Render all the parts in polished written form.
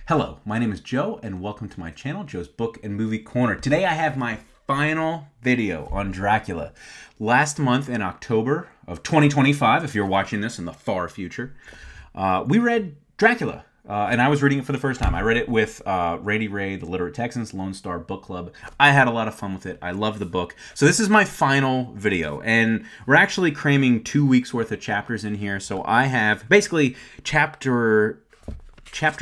Hello, my name is Joe, and welcome to my channel, Joe's Book and Movie Corner. Today I have my final video on Dracula. Last month in October of 2025, if you're watching this in the far future, we read Dracula, and I was reading it for the first time. I read it with Randy Ray, the Literate Texans, Lone Star Book Club. I had a lot of fun with it. I love the book. So this is my final video, and we're actually cramming 2 weeks worth of chapters in here. So I have basically chapter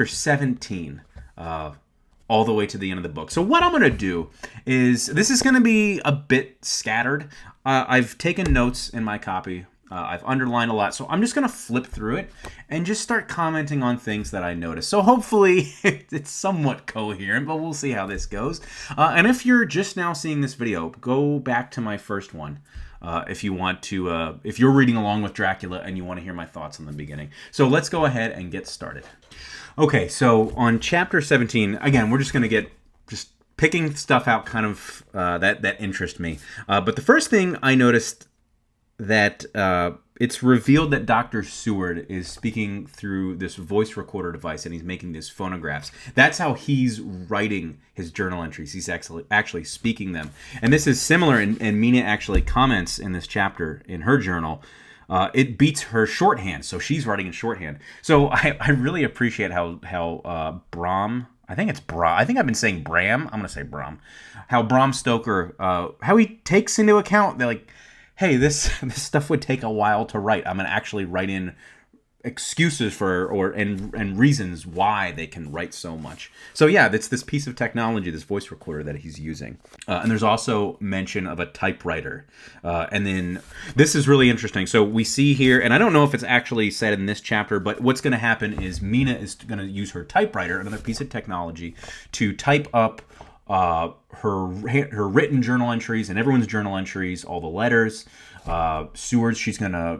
17 all the way to the end of the book. So what I'm going to do is, this is going to be a bit scattered. I've taken notes in my copy. I've underlined a lot. So I'm just going to flip through it and just start commenting on things that I notice. So hopefully it's somewhat coherent, but we'll see how this goes. And if you're just now seeing this video, go back to my first one. If you want to, if you're reading along with Dracula and you want to hear my thoughts in the beginning. So let's go ahead and get started. Okay, so on chapter 17, again, we're just going to get just picking stuff out kind of that interest me. But the first thing I noticed that it's revealed that Dr. Seward is speaking through this voice recorder device, and he's making these phonographs. That's how he's writing his journal entries. He's actually speaking them. And this is similar, and Mina actually comments in this chapter in her journal. It beats her shorthand, so she's writing in shorthand. So I really appreciate how Bram, I think it's Bram, I think I've been saying Bram, I'm going to say Bram, how Bram Stoker, how he takes into account, they're like, hey, this stuff would take a while to write. I'm going to actually write in excuses for and reasons why they can write so much. So yeah, that's this piece of technology, this voice recorder that he's using. And there's also mention of a typewriter. And then this is really interesting. So we see here, and I don't know if it's actually said in this chapter, but what's going to happen is Mina is going to use her typewriter, another piece of technology, to type up her written journal entries and everyone's journal entries, all the letters. Seward's, she's gonna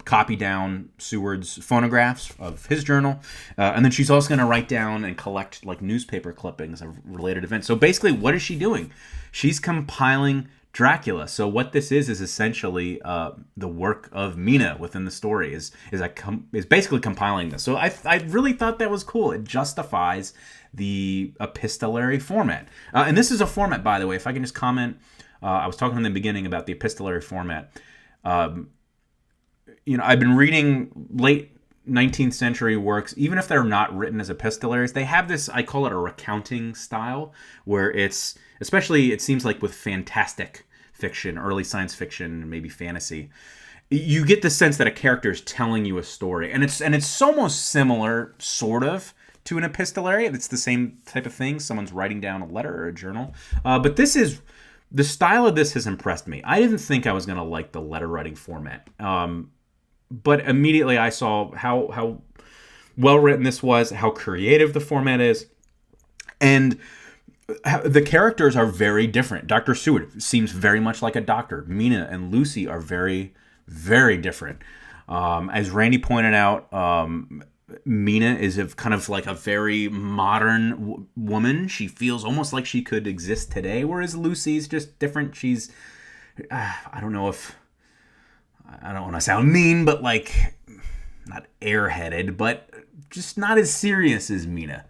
copy down Seward's phonographs of his journal, and then she's also gonna write down and collect like newspaper clippings of related events. So basically, what is she doing? She's compiling Dracula. So what this is essentially the work of Mina within the story is basically compiling this. So I really thought that was cool. It justifies the epistolary format. And this is a format, by the way, if I can just comment. I was talking in the beginning about the epistolary format. I've been reading late 19th century works, even if they're not written as epistolaries, they have this, I call it a recounting style, where it's, especially it seems like with fantastic fiction, early science fiction, maybe fantasy, you get the sense that a character is telling you a story. And it's almost similar, sort of, to an epistolary. It's the same type of thing. Someone's writing down a letter or a journal. But the style of this has impressed me. I didn't think I was going to like the letter writing format. But immediately I saw how well written this was, how creative the format is, and the characters are very different. Dr. Seward seems very much like a doctor. Mina and Lucy are very, very different. As Randy pointed out, Mina is kind of like a very modern woman. She feels almost like she could exist today, whereas Lucy's just different. She's, I don't know if, I don't want to sound mean, but like, not airheaded, but just not as serious as Mina.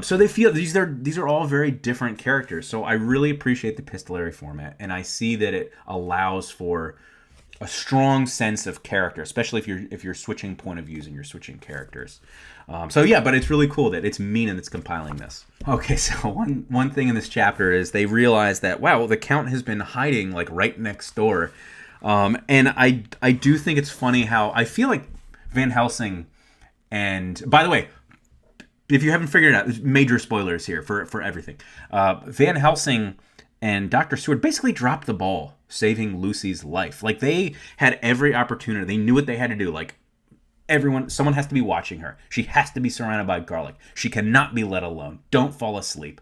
So they feel these are all very different characters. So I really appreciate the epistolary format, and I see that it allows for a strong sense of character, especially if you're switching point of views and you're switching characters. So yeah, but it's really cool that it's Mina that's compiling this. Okay, so one thing in this chapter is they realize that, wow, the Count has been hiding like right next door. And I do think it's funny how I feel like Van Helsing, and by the way, if you haven't figured it out, there's major spoilers here for everything. Van Helsing and Dr. Seward basically dropped the ball saving Lucy's life. Like, they had every opportunity. They knew what they had to do. Like, someone has to be watching her. She has to be surrounded by garlic. She cannot be let alone. Don't fall asleep.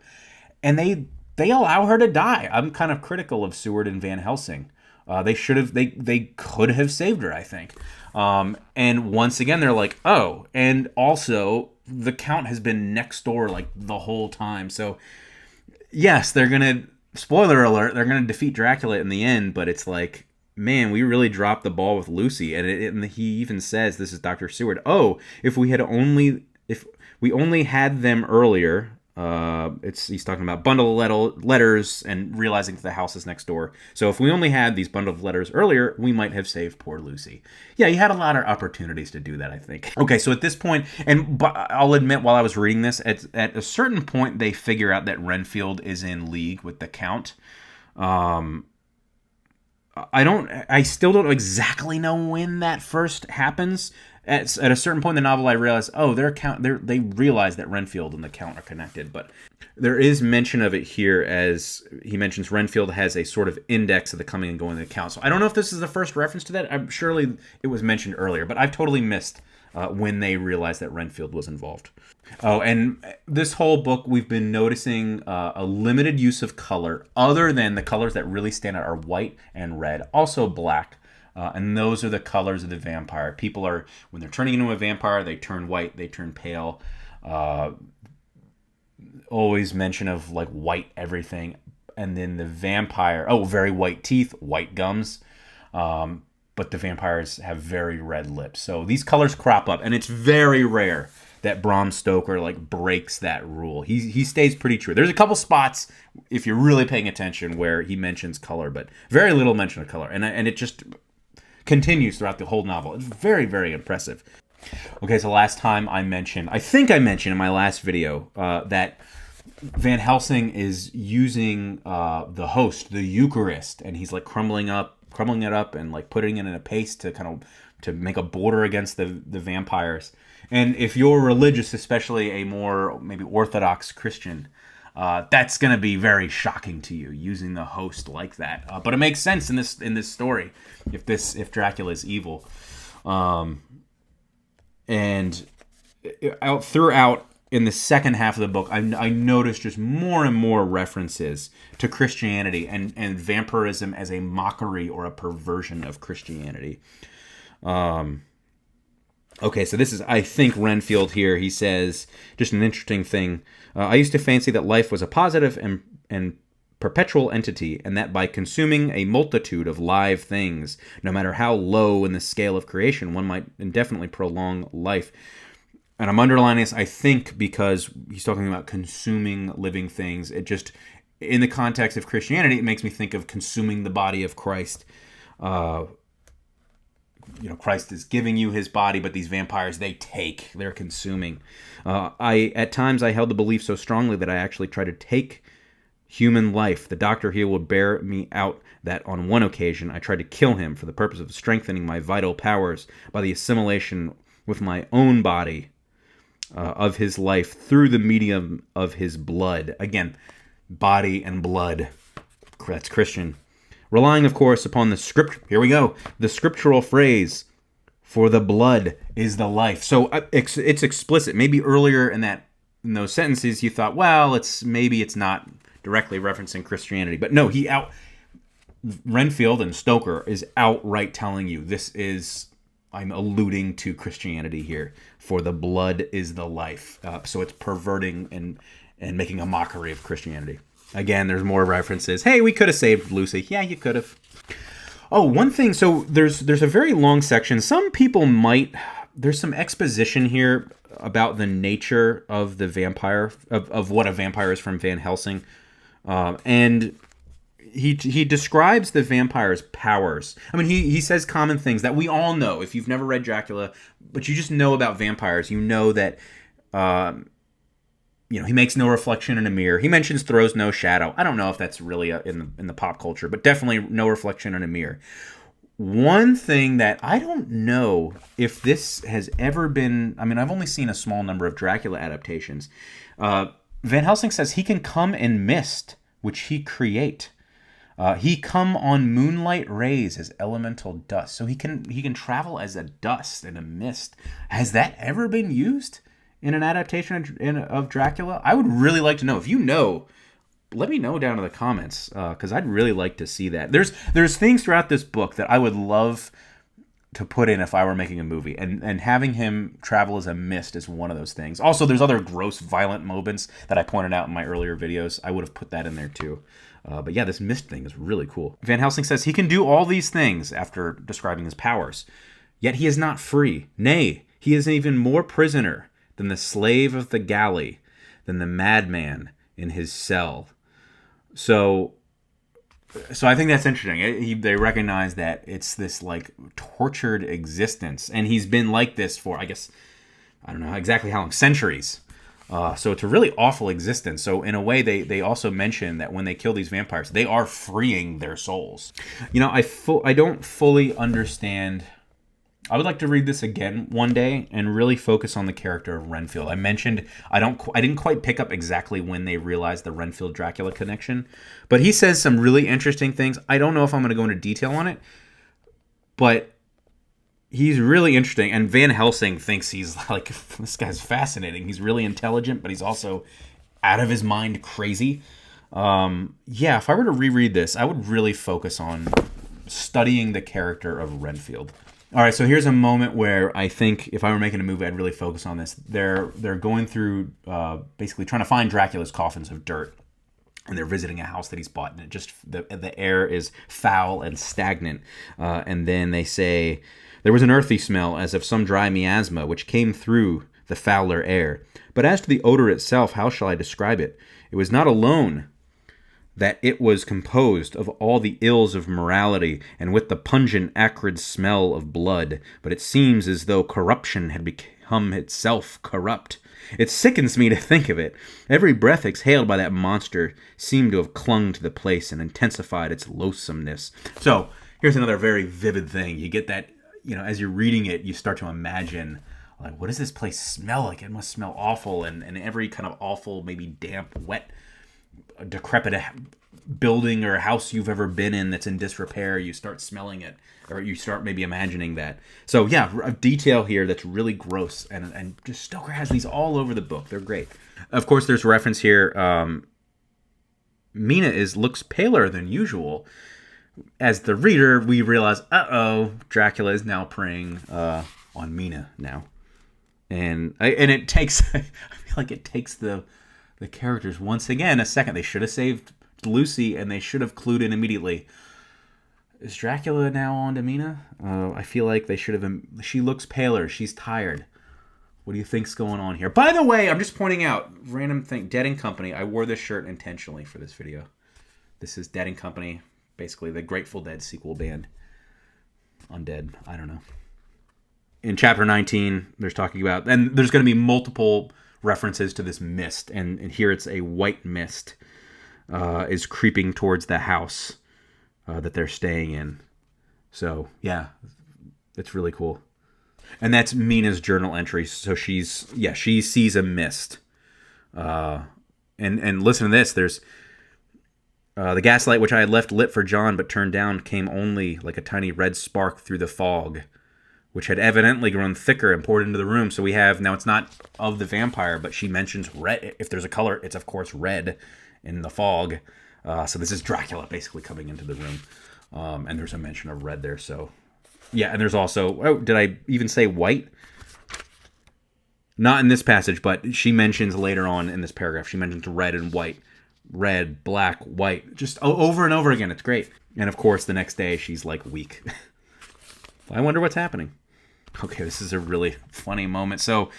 And they allow her to die. I'm kind of critical of Seward and Van Helsing. They could have saved her, I think. And once again, they're like, oh, and also the Count has been next door like the whole time. So yes, they're going to, spoiler alert, they're going to defeat Dracula in the end, but it's like, man, we really dropped the ball with Lucy. And he even says, this is Dr. Seward, oh, if we we only had them earlier. He's talking about bundle of letters and realizing that the house is next door. So if we only had these bundle of letters earlier, we might have saved poor Lucy. Yeah, he had a lot of opportunities to do that, I think. Okay, so at this point, but I'll admit while I was reading this, at a certain point they figure out that Renfield is in league with the Count. I still don't exactly know when that first happens. At a certain point in the novel, I realized, they realize that Renfield and the Count are connected. But there is mention of it here, as he mentions Renfield has a sort of index of the coming and going of the Count. So I don't know if this is the first reference to that. Surely it was mentioned earlier, but I've totally missed when they realized that Renfield was involved. Oh, and this whole book, we've been noticing a limited use of color, other than the colors that really stand out are white and red, also black. And those are the colors of the vampire. People are, when they're turning into a vampire, they turn white, they turn pale. Always mention of like white everything. And then the vampire, very white teeth, white gums. But the vampires have very red lips. So these colors crop up, and it's very rare that Bram Stoker breaks that rule. He stays pretty true. There's a couple spots, if you're really paying attention, where he mentions color, but very little mention of color. And it just continues throughout the whole novel. It's very, very impressive. Okay, so last time I think I mentioned in my last video that Van Helsing is using the host, the Eucharist, and he's crumbling it up and putting it in a paste to make a border against the vampires. And if you're religious, especially a more maybe Orthodox Christian, that's going to be very shocking to you, using the host like that. But it makes sense in this story if Dracula is evil. And throughout in the second half of the book, I noticed just more and more references to Christianity and vampirism as a mockery or a perversion of Christianity. Okay, so this is, I think, Renfield here. He says, just an interesting thing. I used to fancy that life was a positive and perpetual entity, and that by consuming a multitude of live things, no matter how low in the scale of creation, one might indefinitely prolong life. And I'm underlining this, I think, because he's talking about consuming living things. It just, in the context of Christianity, it makes me think of consuming the body of Christ. Christ is giving you his body, but these vampires, they're consuming. At times I held the belief so strongly that I actually tried to take human life. The doctor here will bear me out that on one occasion I tried to kill him for the purpose of strengthening my vital powers by the assimilation with my own body of his life through the medium of his blood. Again, body and blood. That's Christian. Relying, of course, upon the scriptural phrase, "For the blood is the life." So it's explicit. Maybe earlier in those sentences you thought, well, it's not directly referencing Christianity, but no, Renfield and Stoker is outright telling you I'm alluding to Christianity here. For the blood is the life. So it's perverting and making a mockery of Christianity. Again, there's more references. Hey, we could have saved Lucy. Yeah, you could have. Oh, one thing. So there's a very long section. Some people there's some exposition here about the nature of the vampire, of what a vampire is from Van Helsing. And he describes the vampire's powers. I mean, he says common things that we all know. If you've never read Dracula, but you just know about vampires, you know that he makes no reflection in a mirror. He mentions throws no shadow. I don't know if that's really in the pop culture, but definitely no reflection in a mirror. One thing that I don't know if this has ever been... I mean, I've only seen a small number of Dracula adaptations. Van Helsing says he can come in mist, which he create. He come on moonlight rays as elemental dust. So he can travel as a dust and a mist. Has that ever been used in an adaptation of Dracula? I would really like to know. If you know, let me know down in the comments, because I'd really like to see that. There's things throughout this book that I would love to put in if I were making a movie, and having him travel as a mist is one of those things. Also, there's other gross, violent moments that I pointed out in my earlier videos. I would have put that in there too. But yeah, this mist thing is really cool. Van Helsing says he can do all these things after describing his powers, yet he is not free. Nay, he is an even more prisoner then the slave of the galley, then the madman in his cell. So I think that's interesting. They recognize that it's this like tortured existence, and he's been like this for, I guess, I don't know exactly how long, centuries. So it's a really awful existence. So in a way, they also mention that when they kill these vampires, they are freeing their souls. You know, I don't fully understand. I would like to read this again one day and really focus on the character of Renfield. I mentioned I didn't quite pick up exactly when they realized the Renfield Dracula connection, but he says some really interesting things. I don't know if I'm going to go into detail on it, but he's really interesting. And Van Helsing thinks he's like, this guy's fascinating. He's really intelligent, but he's also out of his mind crazy. Yeah, if I were to reread this, I would really focus on studying the character of Renfield. All right, so here's a moment where I think if I were making a movie, I'd really focus on this. They're going through basically trying to find Dracula's coffins of dirt, and they're visiting a house that he's bought, and it just the air is foul and stagnant. And then they say, there was an earthy smell as of some dry miasma which came through the fouler air. But as to the odor itself, how shall I describe it? It was not alone that it was composed of all the ills of morality and with the pungent, acrid smell of blood, but it seems as though corruption had become itself corrupt. It sickens me to think of it. Every breath exhaled by that monster seemed to have clung to the place and intensified its loathsomeness. So, here's another very vivid thing. You get that, you know, as you're reading it, you start to imagine, like, what does this place smell like? It must smell awful, and every kind of awful, maybe damp, wet, decrepit building or house you've ever been in that's in disrepair, you start smelling it, or you start maybe imagining that. So yeah, a detail here that's really gross, and just Stoker has these all over the book. They're great. Of course, there's reference here. Mina looks paler than usual. As the reader, we realize, Dracula is now preying on Mina now, and it takes I feel like it takes the characters once again a second. They should have saved Lucy, and they should have clued in immediately. Is Dracula now on to Mina? I feel like they should have. She looks paler. She's tired. What do you think's going on here? By the way, I'm just pointing out, random thing, Dead & Company. I wore this shirt intentionally for this video. This is Dead & Company, basically the Grateful Dead sequel band. Undead, I don't know. In chapter 19, there's talking about, and there's going to be multiple references to this mist, and here it's a white mist is creeping towards the house that they're staying in. So yeah, it's really cool. And that's Mina's journal entry. So she sees a mist. And listen to this. There's the gaslight which I had left lit for John but turned down came only like a tiny red spark through the fog, which had evidently grown thicker and poured into the room. So we have, now it's not of the vampire, but she mentions red. If there's a color, it's of course red in the fog. So this is Dracula basically coming into the room. And there's a mention of red there. So yeah, and there's also, did I even say white? Not in this passage, but she mentions later on in this paragraph, she mentions red and white. Red, black, white, just over and over again. It's great. And of course, the next day she's like weak. I wonder what's happening. Okay, this is a really funny moment. So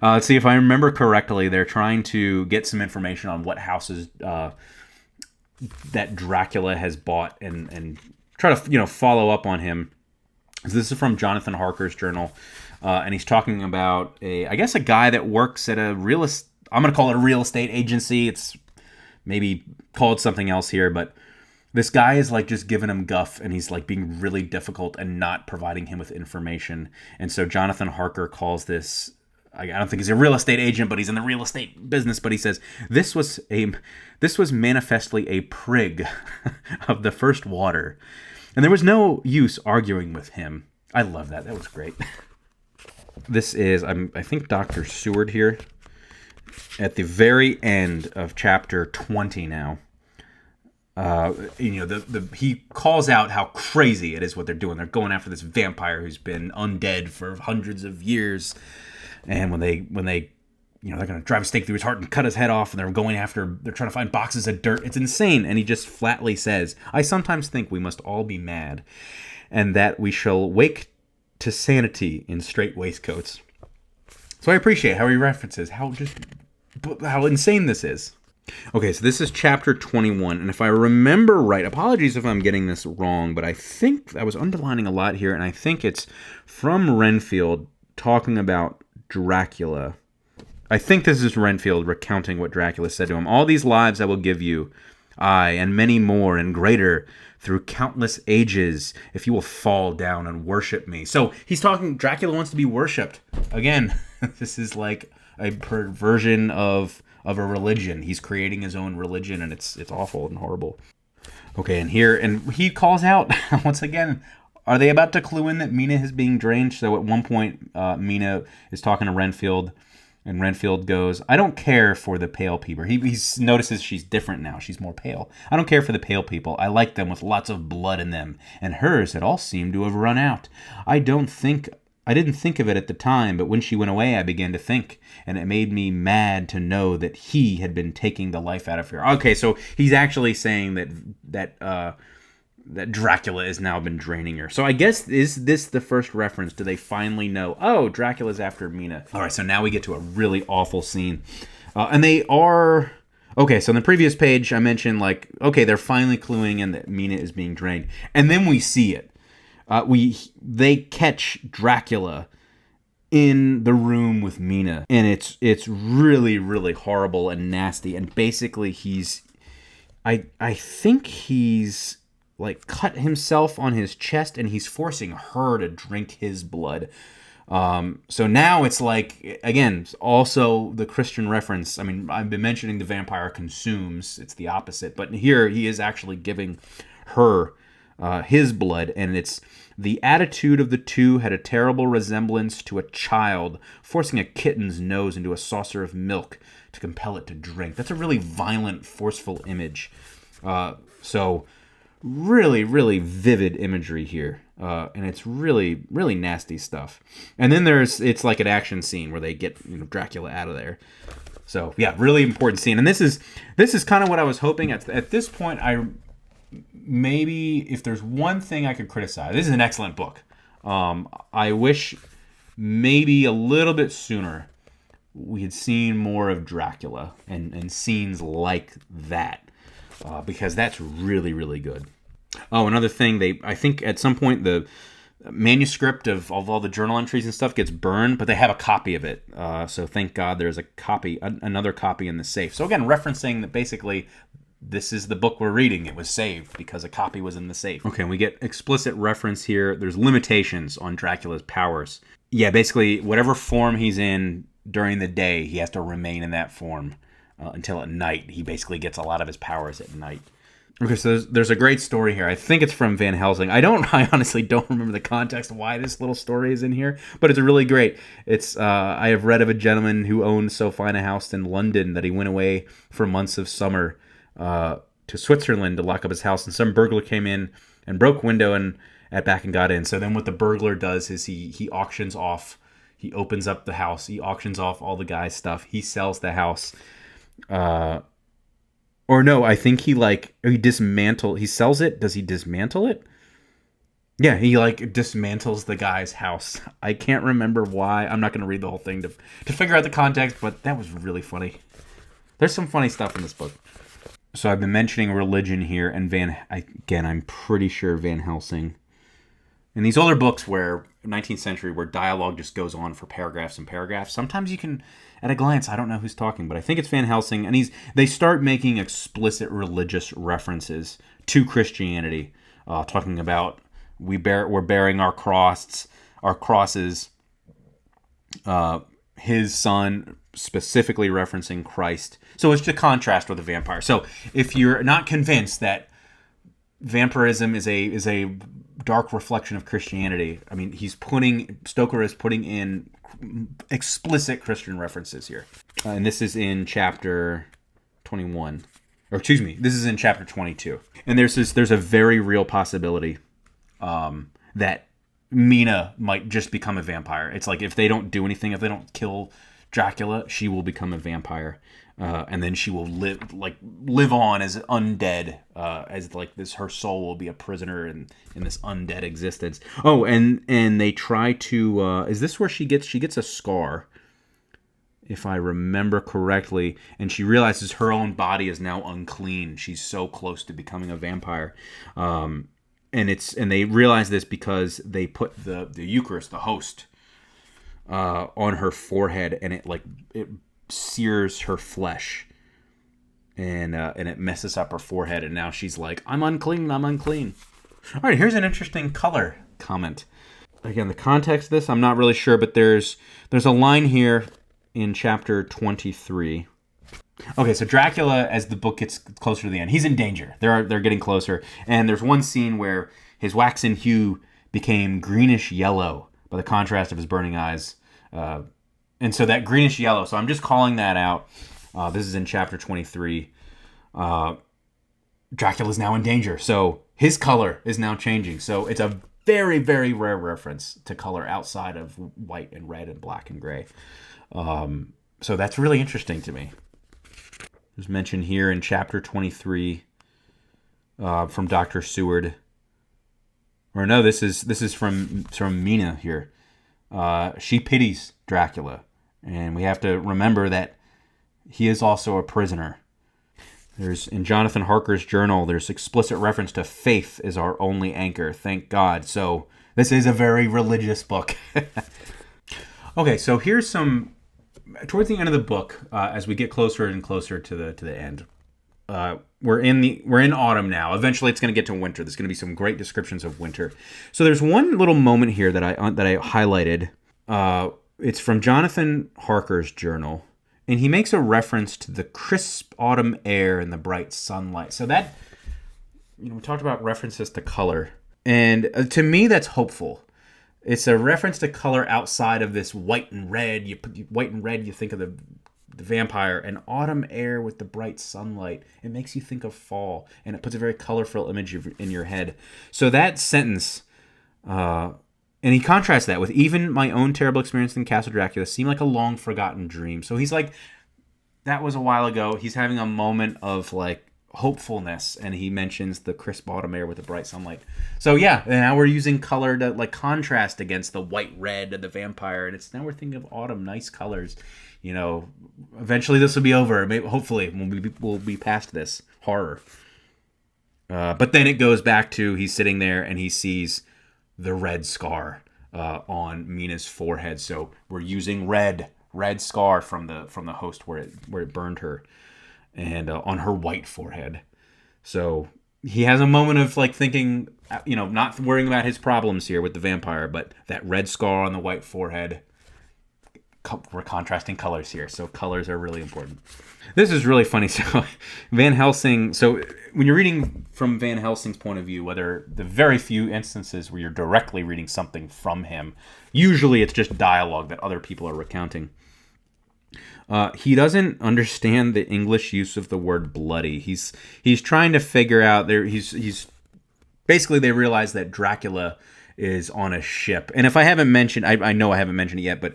let's see if I remember correctly. They're trying to get some information on what houses that Dracula has bought and try to follow up on him. So this is from Jonathan Harker's journal, and he's talking about I guess a guy that works at I'm going to call it a real estate agency. It's maybe called something else here, but this guy is like just giving him guff, and he's like being really difficult and not providing him with information. And so Jonathan Harker calls this, I don't think he's a real estate agent, but he's in the real estate business. But he says this was manifestly a prig of the first water, and there was no use arguing with him. I love that. That was great. This is I think Dr. Seward here at the very end of chapter 20 now. He calls out how crazy it is what they're doing. They're going after this vampire who's been undead for hundreds of years, and when they they're going to drive a stake through his heart and cut his head off, and they're trying to find boxes of dirt. It's insane. And he just flatly says, "I sometimes think we must all be mad, and that we shall wake to sanity in straight waistcoats." So I appreciate how he references how insane this is. Okay, so this is chapter 21, and if I remember right, apologies if I'm getting this wrong, but I think I was underlining a lot here, and I think it's from Renfield talking about Dracula. I think this is Renfield recounting what Dracula said to him. All these lives I will give you, aye, and many more and greater, through countless ages, if you will fall down and worship me. So he's talking, Dracula wants to be worshipped. Again, this is like a perversion of a religion. He's creating his own religion, and it's awful and horrible. Okay, and he calls out, once again, are they about to clue in that Mina is being drained? So at one point, Mina is talking to Renfield, and Renfield goes, I don't care for the pale people. He notices she's different now. She's more pale. I don't care for the pale people. I like them with lots of blood in them. And hers had all seemed to have run out. I didn't think of it at the time, but when she went away, I began to think, and it made me mad to know that he had been taking the life out of her. Okay, so he's actually saying that Dracula has now been draining her. So I guess, is this the first reference? Do they finally know, oh, Dracula's after Mina? All right, so now we get to a really awful scene. And they are... Okay, so in the previous page, I mentioned, like, okay, they're finally cluing in that Mina is being drained. And then we see it. They catch Dracula in the room with Mina, and it's really, really horrible and nasty. And basically, I think he's like cut himself on his chest, and he's forcing her to drink his blood. So now it's like, again, also the Christian reference. I mean, I've been mentioning the vampire consumes. It's the opposite, but here he is actually giving her his blood, and it's the attitude of the two had a terrible resemblance to a child forcing a kitten's nose into a saucer of milk to compel it to drink. That's a really violent, forceful image. So really, really vivid imagery here, and it's really, really nasty stuff. And then it's like an action scene where they get Dracula out of there. So yeah, really important scene. And this is kind of what I was hoping at this point. Maybe if there's one thing I could criticize, this is an excellent book. I wish maybe a little bit sooner we had seen more of Dracula and scenes like that, because that's really, really good. Oh, another thing, I think at some point the manuscript of all the journal entries and stuff gets burned, but they have a copy of it. So thank God there's another copy in the safe. So again, referencing that basically this is the book we're reading. It was saved because a copy was in the safe. Okay, and we get explicit reference here. There's limitations on Dracula's powers. Yeah, basically, whatever form he's in during the day, he has to remain in that form until at night. He basically gets a lot of his powers at night. Okay, so there's a great story here. I think it's from Van Helsing. I honestly don't remember the context of why this little story is in here, but it's really great. It's I have read of a gentleman who owned so fine a house in London that he went away for months of summer to Switzerland to lock up his house, and some burglar came in and broke window and back and got in. So then what the burglar does is he auctions off, he opens up the house, he auctions off all the guy's stuff, he sells the house, or no, I think he sells it. Does he dismantle it? Yeah, he dismantles the guy's house. I can't remember why. I'm not going to read the whole thing to figure out the context, but that was really funny. There's some funny stuff in this book. So I've been mentioning religion here, and I'm pretty sure Van Helsing. In these older books 19th century, where dialogue just goes on for paragraphs and paragraphs, sometimes you can, at a glance, I don't know who's talking, but I think it's Van Helsing, and they start making explicit religious references to Christianity, talking about we're bearing our crosses, his son, specifically referencing Christ. So it's to contrast with a vampire. So if you're not convinced that vampirism is a dark reflection of Christianity, I mean, Stoker is putting in explicit Christian references here. And this is in chapter 21. Or excuse me, this is in chapter 22. And there's a very real possibility that Mina might just become a vampire. It's like if they don't do anything, if they don't kill Dracula, she will become a vampire, and then she will live on as undead, as like this. Her soul will be a prisoner in this undead existence. Oh, and they try to. Is this where she gets a scar? if I remember correctly, and she realizes her own body is now unclean. She's so close to becoming a vampire. And they realize this because they put the Eucharist, the host, on her forehead, and it sears her flesh, and it messes up her forehead, and now she's like, I'm unclean. All right, here's an interesting color comment. Again, the context of this, I'm not really sure, but there's a line here in chapter 23. Okay, so Dracula, as the book gets closer to the end, he's in danger. They're getting closer, and there's one scene where his waxen hue became greenish yellow by the contrast of his burning eyes, and so that greenish yellow. So I'm just calling that out. This is in chapter 23. Dracula's now in danger, so his color is now changing. So it's a very, very rare reference to color outside of white and red and black and gray. So that's really interesting to me. There's mention here in chapter 23 from Dr. Seward. Or no, this is from Mina here. She pities Dracula, and we have to remember that he is also a prisoner. There's in Jonathan Harker's journal, there's explicit reference to faith is our only anchor. Thank God. So this is a very religious book. Okay, so here's some towards the end of the book, as we get closer and closer to the end. We're in autumn now. Eventually, it's going to get to winter. There's going to be some great descriptions of winter. So there's one little moment here that I highlighted. It's from Jonathan Harker's journal. And he makes a reference to the crisp autumn air and the bright sunlight. So that, we talked about references to color. And to me, that's hopeful. It's a reference to color outside of this white and red. You think of the vampire. And autumn air with the bright sunlight, it makes you think of fall. And it puts a very colorful image in your head. So that sentence... and he contrasts that with even my own terrible experience in Castle Dracula seemed like a long forgotten dream. So he's like, that was a while ago. He's having a moment of like hopefulness, and he mentions the crisp autumn air with the bright sunlight. So yeah, and now we're using color to like contrast against the white red of the vampire, and now we're thinking of autumn, nice colors. Eventually this will be over. Maybe, hopefully we'll be past this horror. But then it goes back to he's sitting there and he sees the red scar on Mina's forehead. So we're using red scar from the host where it burned her, and on her white forehead. So he has a moment of like thinking, not worrying about his problems here with the vampire, but that red scar on the white forehead. We're contrasting colors here, so colors are really important. This is really funny. So Van Helsing, so when you're reading from Van Helsing's point of view, whether the very few instances where you're directly reading something from him, usually it's just dialogue that other people are recounting. He doesn't understand the English use of the word bloody. He's trying to figure out there. He's basically, they realize that Dracula is on a ship, and if I haven't mentioned, I know I haven't mentioned it yet, but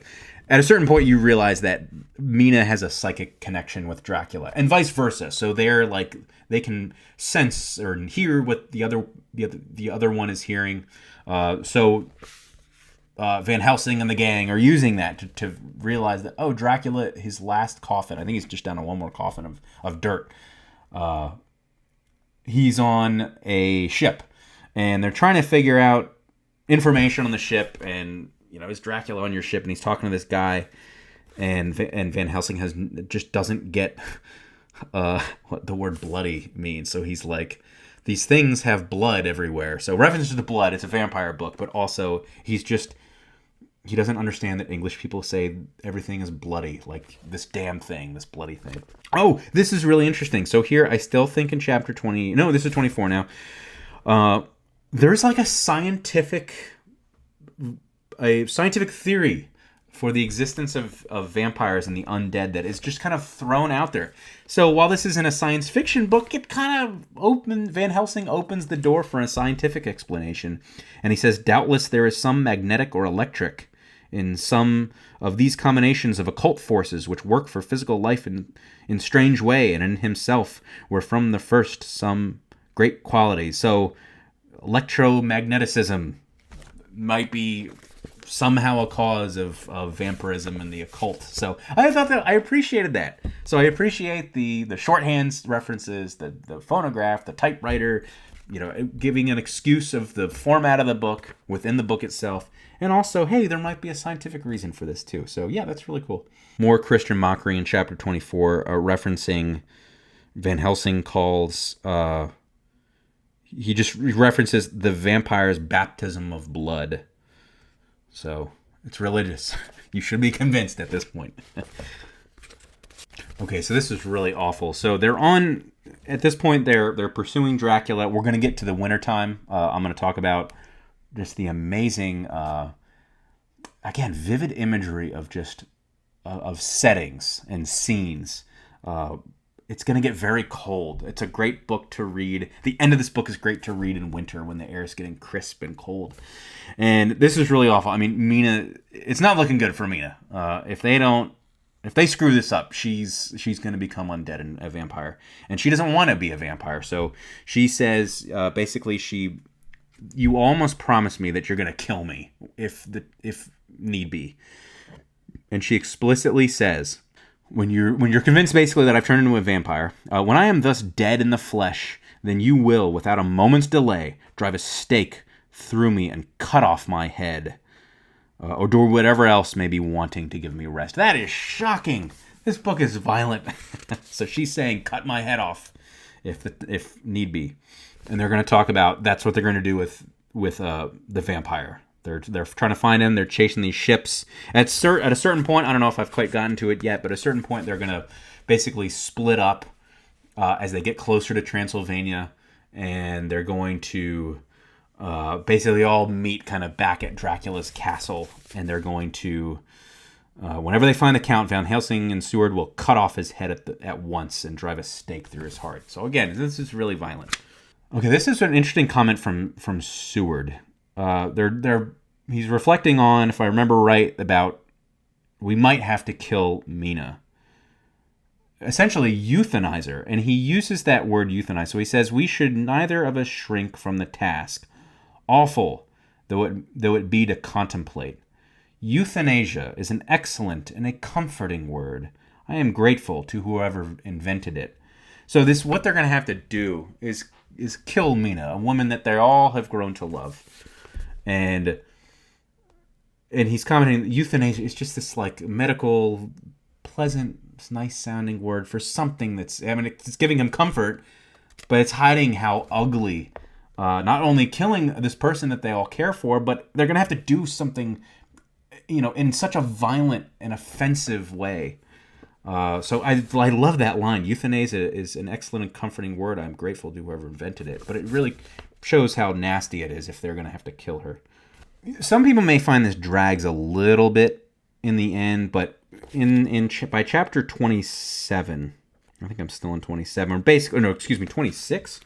at a certain point, you realize that Mina has a psychic connection with Dracula, and vice versa. So they're like, they can sense or hear what the other one is hearing. So Van Helsing and the gang are using that to realize that, oh, Dracula, his last coffin, I think he's just down to one more coffin of dirt. He's on a ship, and they're trying to figure out information on the ship, and is Dracula on your ship? And he's talking to this guy, and Van Helsing just doesn't get what the word bloody means. So he's like, these things have blood everywhere. So reference to blood, it's a vampire book, but also he doesn't understand that English people say everything is bloody, like this damn thing, this bloody thing. Oh, this is really interesting. So here, I still think in chapter 20, no, this is 24 now. There's like a scientific theory for the existence of vampires and the undead that is just kind of thrown out there. So while this isn't a science fiction book, it kind of Van Helsing opens the door for a scientific explanation. And he says, doubtless there is some magnetic or electric in some of these combinations of occult forces which work for physical life in strange way, and in himself were from the first some great qualities. So electromagnetism might be somehow a cause of vampirism and the occult. So I thought that I appreciated that. So I appreciate the shorthand references, the phonograph, the typewriter, giving an excuse of the format of the book within the book itself. And also, hey, there might be a scientific reason for this too. So yeah, that's really cool. More Christian mockery in chapter 24, referencing Van Helsing calls, he just references the vampire's baptism of blood. So it's religious. You should be convinced at this point. Okay, so this is really awful. So at this point, they're pursuing Dracula. We're going to get to the wintertime. I'm going to talk about just the amazing, again, vivid imagery of just of settings and scenes. It's going to get very cold. It's a great book to read. The end of this book is great to read in winter when the air is getting crisp and cold. And this is really awful. I mean, Mina, it's not looking good for Mina. If they screw this up, she's going to become undead and a vampire. And she doesn't want to be a vampire. So she says, basically, you almost promised me that you're going to kill me if need be. And she explicitly says, when you're convinced basically that I've turned into a vampire, when I am thus dead in the flesh, then you will, without a moment's delay, drive a stake through me and cut off my head, or do whatever else may be wanting to give me rest. That is shocking. This book is violent. So she's saying, cut my head off, if need be. And they're going to talk about that's what they're going to do with the vampire. They're trying to find him. They're chasing these ships. At a certain point, I don't know if I've quite gotten to it yet, but at a certain point, they're going to basically split up as they get closer to Transylvania, and they're going to basically all meet kind of back at Dracula's castle, and they're going to, whenever they find the Count, Van Helsing and Seward will cut off his head at once and drive a stake through his heart. So again, this is really violent. Okay, this is an interesting comment from Seward. He's reflecting on, if I remember right, about we might have to kill Mina. Essentially euthanize her. And he uses that word euthanize. So he says, we should neither of us shrink from the task, awful though it be to contemplate. Euthanasia is an excellent and a comforting word. I am grateful to whoever invented it. So what they're going to have to do is kill Mina, a woman that they all have grown to love. And he's commenting, euthanasia is just this like medical, pleasant, nice sounding word for something it's giving him comfort, but it's hiding how ugly, not only killing this person that they all care for, but they're going to have to do something, in such a violent and offensive way. So I love that line. Euthanasia is an excellent and comforting word. I'm grateful to whoever invented it. But it really shows how nasty it is if they're going to have to kill her. Some people may find this drags a little bit in the end, but by chapter 27, I think I'm still in 27, or basically, no, excuse me, 26?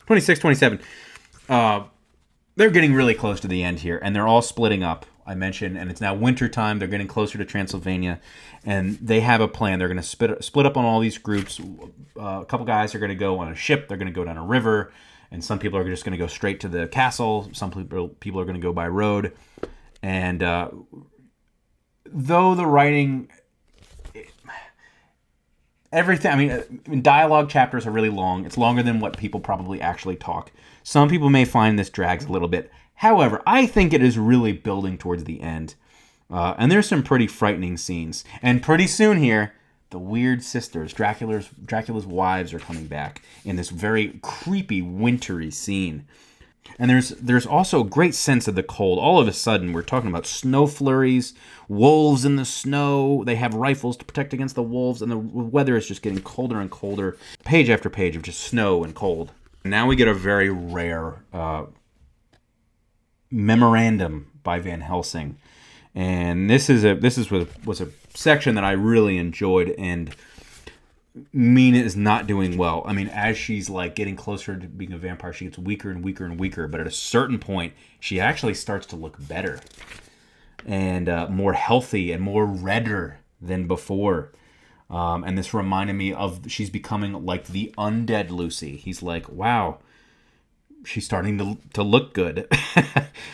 26, 27. They're getting really close to the end here, and they're all splitting up, I mentioned, and it's now winter time. They're getting closer to Transylvania, and they have a plan. They're going to split up on all these groups. A couple guys are going to go on a ship. They're going to go down a river, and some people are just going to go straight to the castle. Some people are going to go by road. And though the writing, everything, dialogue chapters are really long. It's longer than what people probably actually talk. Some people may find this drags a little bit. However, I think it is really building towards the end. And there's some pretty frightening scenes. And pretty soon here, the weird sisters, Dracula's wives, are coming back in this very creepy, wintry scene. And there's also a great sense of the cold. All of a sudden, we're talking about snow flurries, wolves in the snow. They have rifles to protect against the wolves, and the weather is just getting colder and colder. Page after page of just snow and cold. Now we get a very rare memorandum by Van Helsing. And this was a section that I really enjoyed, and Mina is not doing well. I mean, as she's like getting closer to being a vampire, she gets weaker and weaker and weaker. But at a certain point, she actually starts to look better and more healthy and more redder than before. And this reminded me of she's becoming like the undead Lucy. He's like, wow, she's starting to look good.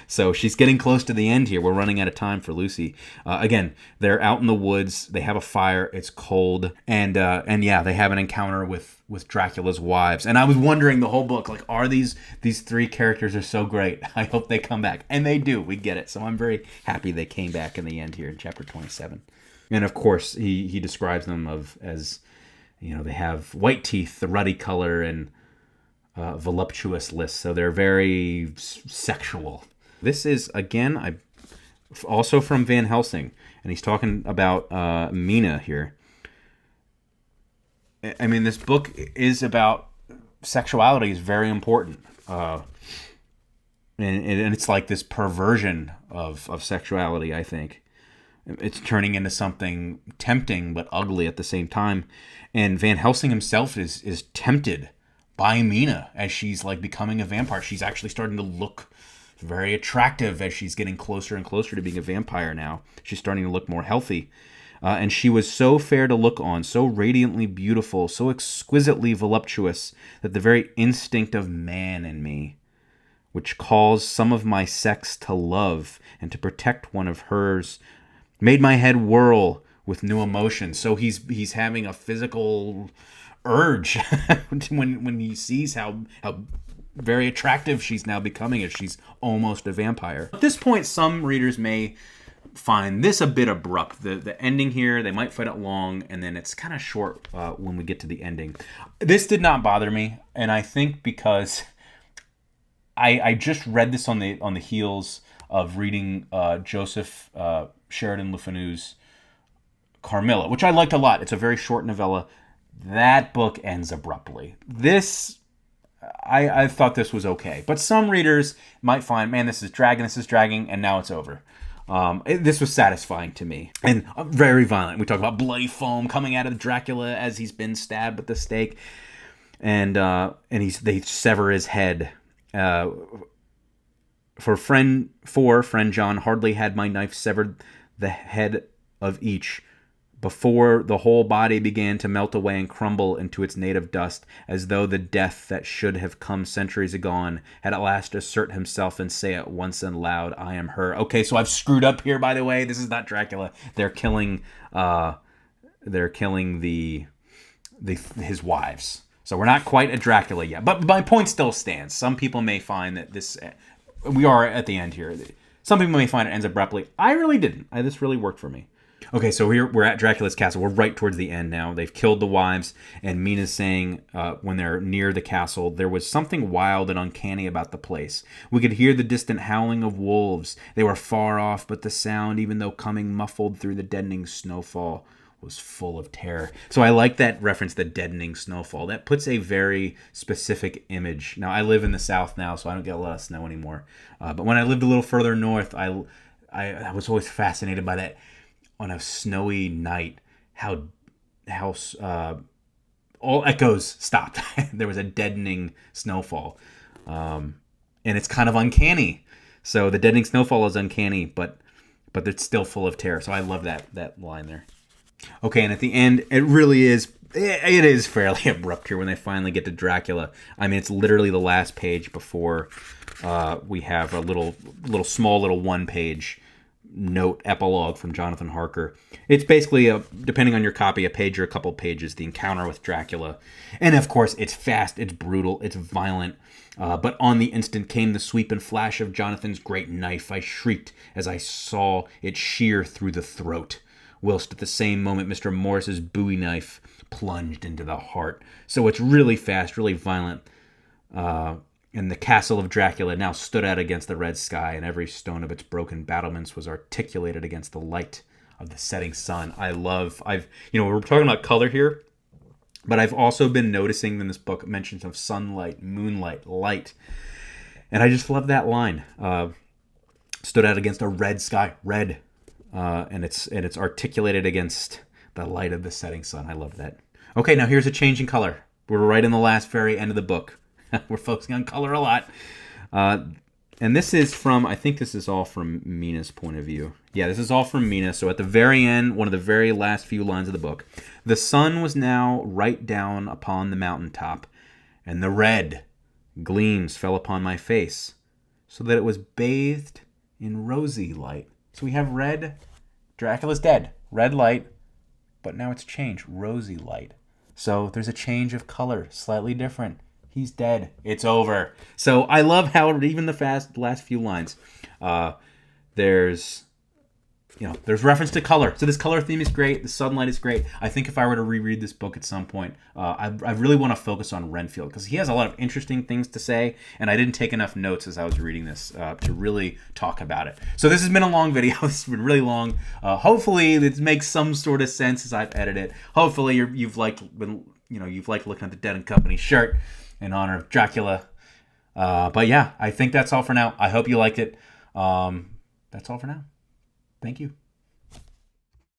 So she's getting close to the end here. We're running out of time for Lucy. Again, they're out in the woods. They have a fire. It's cold, and yeah, they have an encounter with Dracula's wives. And I was wondering the whole book, like, are these three characters are so great? I hope they come back, and they do. We get it. So I'm very happy they came back in the end here in chapter 27. And of course, he describes them as, you know, they have white teeth, the ruddy color, and voluptuous lists, so they're very sexual. This is, again, also from Van Helsing, and he's talking about Mina here. I mean, this book is about sexuality is very important, and it's like this perversion of sexuality, I think. It's turning into something tempting but ugly at the same time, and Van Helsing himself is tempted by Mina as she's like becoming a vampire. She's actually starting to look very attractive as she's getting closer and closer to being a vampire now. She's starting to look more healthy. And she was so fair to look on, so radiantly beautiful, so exquisitely voluptuous, that the very instinct of man in me, which calls some of my sex to love and to protect one of hers, made my head whirl with new emotion. So he's having a physical urge when he sees how very attractive she's now becoming as she's almost a vampire. At this point, some readers may find this a bit abrupt. The ending here, they might find it long, and then it's kind of short when we get to the ending. This did not bother me, and I think because I just read this on the heels of reading Joseph Sheridan Le Fanu's Carmilla, which I liked a lot. It's a very short novella. That book ends abruptly. This, I thought this was okay. But some readers might find, man, this is dragging, and now it's over. This was satisfying to me. And very violent. We talk about bloody foam coming out of Dracula as he's been stabbed with the stake. And they sever his head. For friend John, hardly had my knife severed the head of each before the whole body began to melt away and crumble into its native dust, as though the death that should have come centuries agone had at last assert himself and say at once and loud, I am her. Okay, so I've screwed up here, by the way. This is not Dracula. They're killing his wives. So we're not quite at Dracula yet. But my point still stands. Some people may find that this... We are at the end here. Some people may find it ends abruptly. I really didn't. This really worked for me. Okay, so we're at Dracula's castle. We're right towards the end now. They've killed the wives, and Mina's saying when they're near the castle, there was something wild and uncanny about the place. We could hear the distant howling of wolves. They were far off, but the sound, even though coming muffled through the deadening snowfall, was full of terror. So I like that reference, the deadening snowfall. That puts a very specific image. Now, I live in the South now, so I don't get a lot of snow anymore. But when I lived a little further north, I was always fascinated by that. On a snowy night, how all echoes stopped. There was a deadening snowfall, and it's kind of uncanny. So the deadening snowfall is uncanny, but it's still full of terror. So I love that line there. Okay, and at the end, it really is. It is fairly abrupt here when they finally get to Dracula. I mean, it's literally the last page before we have a little small one-page note epilogue from Jonathan Harker. It's basically, depending on your copy, a page or a couple pages, the encounter with Dracula. And of course, it's fast, it's brutal, it's violent. But on the instant came the sweep and flash of Jonathan's great knife. I shrieked as I saw it shear through the throat, whilst at the same moment Mr. Morris's bowie knife plunged into the heart. So it's really fast, really violent. And the castle of Dracula now stood out against the red sky, and every stone of its broken battlements was articulated against the light of the setting sun. We're talking about color here, but I've also been noticing in this book mentions of sunlight, moonlight, light. And I just love that line. Stood out against a red sky, red. And it's articulated against the light of the setting sun. I love that. Okay, now here's a change in color. We're right in the very end of the book. We're focusing on color a lot. And this is I think this is all from Mina's point of view. Yeah, this is all from Mina. So at the very end, one of the very last few lines of the book, the sun was now right down upon the mountaintop, and the red Gleams fell upon my face, so that it was bathed in rosy light. So we have red. Dracula's dead. Red light, but now it's changed. Rosy light. So there's a change of color, slightly different. He's dead. It's over. So I love how even the last few lines, there's reference to color. So this color theme is great. The sunlight is great. I think if I were to reread this book at some point, I really want to focus on Renfield because he has a lot of interesting things to say, and I didn't take enough notes as I was reading this to really talk about it. So this has been a long video. This has been really long. Hopefully it makes some sort of sense as I've edited it. Hopefully you've liked looking at the Dead and Company shirt in honor of Dracula. But yeah, I think that's all for now. I hope you liked it. That's all for now. Thank you.